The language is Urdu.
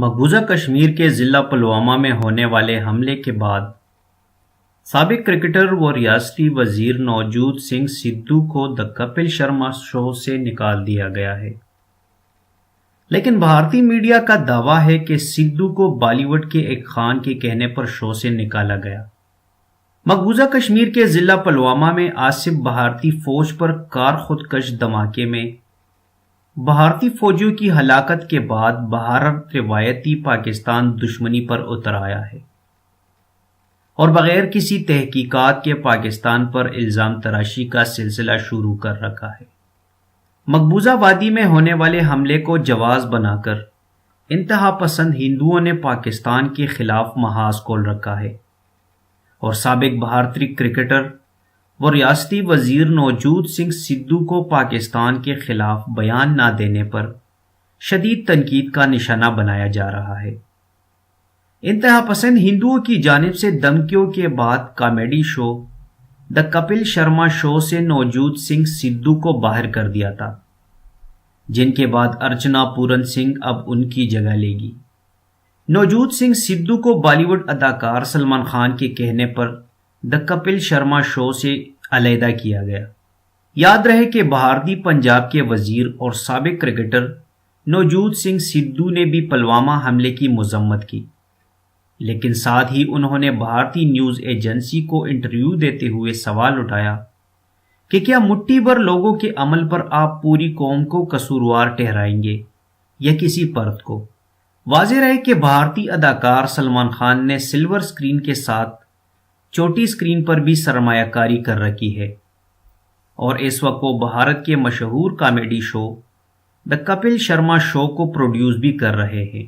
مقبوضہ کشمیر کے ضلع پلوامہ میں ہونے والے حملے کے بعد سابق کرکٹر و ریاستی وزیر نوجوت سنگھ سدھو کو دی کپل شرما شو سے نکال دیا گیا ہے، لیکن بھارتی میڈیا کا دعویٰ ہے کہ سدھو کو بالی ووڈ کے ایک خان کے کہنے پر شو سے نکالا گیا۔ مقبوضہ کشمیر کے ضلع پلوامہ میں آصف بھارتی فوج پر کار خودکش دھماکے میں بھارتی فوجیوں کی ہلاکت کے بعد بھارت روایتی پاکستان دشمنی پر اتر آیا ہے اور بغیر کسی تحقیقات کے پاکستان پر الزام تراشی کا سلسلہ شروع کر رکھا ہے۔ مقبوضہ وادی میں ہونے والے حملے کو جواز بنا کر انتہا پسند ہندوؤں نے پاکستان کے خلاف محاذ کھول رکھا ہے اور سابق بھارتی کرکٹر و ریاستی وزیر نوجوت سنگھ سدھو کو پاکستان کے خلاف بیان نہ دینے پر شدید تنقید کا نشانہ بنایا جا رہا ہے۔ انتہا پسند ہندوؤں کی جانب سے دھمکیوں کے بعد کامیڈی شو دی کپل شرما شو سے نوجوت سنگھ سدھو کو باہر کر دیا تھا، جن کے بعد ارچنا پورن سنگھ اب ان کی جگہ لے گی۔ نوجوت سنگھ سدھو کو بالی ووڈ اداکار سلمان خان کے کہنے پر دی کپل شرما شو سے علیحدہ کیا گیا۔ یاد رہے کہ بھارتی پنجاب کے وزیر اور سابق کرکٹر نوجوت سنگھ سدھو نے بھی پلوامہ حملے کی مذمت کی، لیکن ساتھ ہی انہوں نے بھارتی نیوز ایجنسی کو انٹرویو دیتے ہوئے سوال اٹھایا کہ کیا مٹھی بھر لوگوں کے عمل پر آپ پوری قوم کو قصوروار ٹھہرائیں گے یا کسی فرد کو؟ واضح رہے کہ بھارتی اداکار سلمان خان نے سلور اسکرین کے ساتھ چھوٹی اسکرین پر بھی سرمایہ کاری کر رکھی ہے اور اس وقت وہ بھارت کے مشہور کامیڈی شو دی کپل شرما شو کو پروڈیوس بھی کر رہے ہیں۔